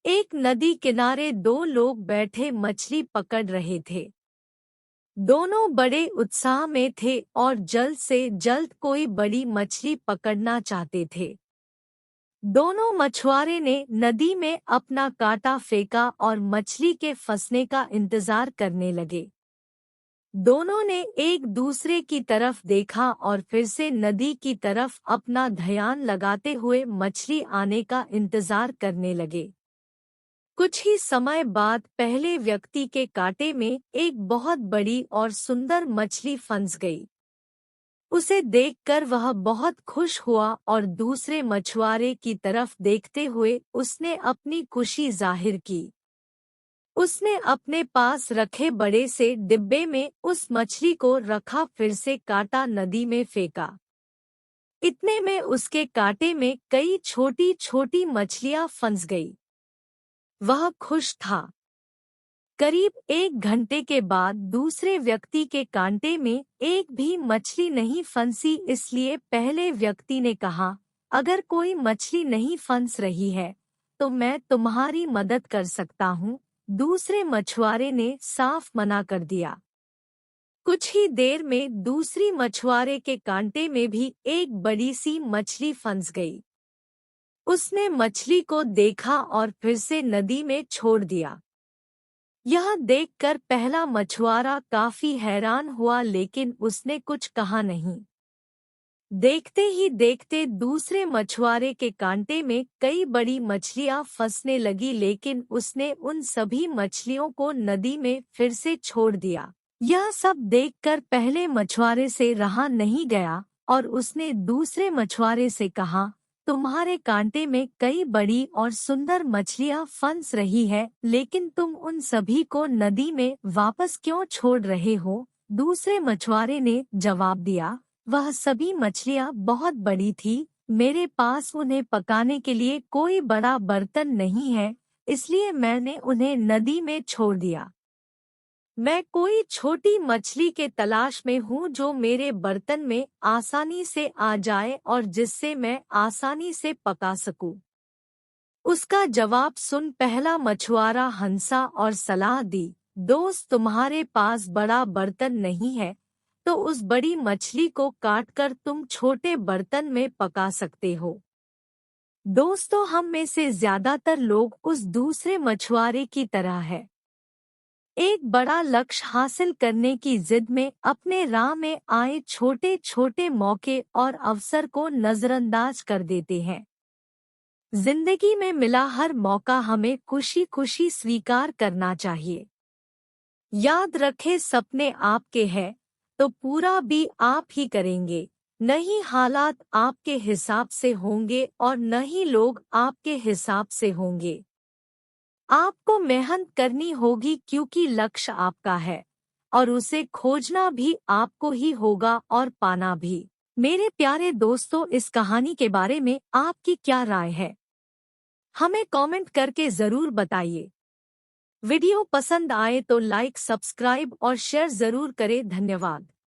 एक नदी किनारे दो लोग बैठे मछली पकड़ रहे थे। दोनों बड़े उत्साह में थे और जल्द से जल्द कोई बड़ी मछली पकड़ना चाहते थे। दोनों मछुआरे ने नदी में अपना कांटा फेंका और मछली के फंसने का इंतजार करने लगे। दोनों ने एक दूसरे की तरफ देखा और फिर से नदी की तरफ अपना ध्यान लगाते हुए मछली आने का इंतजार करने लगे। कुछ ही समय बाद पहले व्यक्ति के कांटे में एक बहुत बड़ी और सुंदर मछली फंस गई। उसे देखकर वह बहुत खुश हुआ और दूसरे मछुआरे की तरफ देखते हुए उसने अपनी खुशी जाहिर की। उसने अपने पास रखे बड़े से डिब्बे में उस मछली को रखा, फिर से कांटा नदी में फेंका। इतने में उसके कांटे में कई छोटी छोटी मछलियां फंस गई। वह खुश था। करीब 1 घंटे के बाद दूसरे व्यक्ति के कांटे में एक भी मछली नहीं फंसी, इसलिए पहले व्यक्ति ने कहा, अगर कोई मछली नहीं फंस रही है तो मैं तुम्हारी मदद कर सकता हूँ। दूसरे मछुआरे ने साफ मना कर दिया। कुछ ही देर में दूसरी मछुआरे के कांटे में भी एक बड़ी सी मछली फंस गई। उसने मछली को देखा और फिर से नदी में छोड़ दिया। यह देखकर पहला मछुआरा काफी हैरान हुआ, लेकिन उसने कुछ कहा नहीं। देखते ही देखते दूसरे मछुआरे के कांटे में कई बड़ी मछलियां फंसने लगी, लेकिन उसने उन सभी मछलियों को नदी में फिर से छोड़ दिया। यह सब देखकर पहले मछुआरे से रहा नहीं गया और उसने दूसरे मछुआरे से कहा, तुम्हारे कांटे में कई बड़ी और सुंदर मछलियां फंस रही है, लेकिन तुम उन सभी को नदी में वापस क्यों छोड़ रहे हो? दूसरे मछुआरे ने जवाब दिया, वह सभी मछलियां बहुत बड़ी थी, मेरे पास उन्हें पकाने के लिए कोई बड़ा बर्तन नहीं है, इसलिए मैंने उन्हें नदी में छोड़ दिया। मैं कोई छोटी मछली के तलाश में हूँ जो मेरे बर्तन में आसानी से आ जाए और जिससे मैं आसानी से पका सकूं। उसका जवाब सुन पहला मछुआरा हंसा और सलाह दी, दोस्त, तुम्हारे पास बड़ा बर्तन नहीं है तो उस बड़ी मछली को काटकर तुम छोटे बर्तन में पका सकते हो। दोस्तों, हम में से ज्यादातर लोग उस दूसरे मछुआरे की तरह है। एक बड़ा लक्ष्य हासिल करने की जिद में अपने राह में आए छोटे छोटे मौके और अवसर को नजरअंदाज कर देते हैं। जिंदगी में मिला हर मौका हमें खुशी खुशी स्वीकार करना चाहिए। याद रखें, सपने आपके हैं तो पूरा भी आप ही करेंगे। न ही हालात आपके हिसाब से होंगे और न ही लोग आपके हिसाब से होंगे। आपको मेहनत करनी होगी क्योंकि लक्ष्य आपका है और उसे खोजना भी आपको ही होगा और पाना भी। मेरे प्यारे दोस्तों, इस कहानी के बारे में आपकी क्या राय है? हमें कमेंट करके जरूर बताइए। वीडियो पसंद आए तो लाइक, सब्सक्राइब और शेयर जरूर करें। धन्यवाद।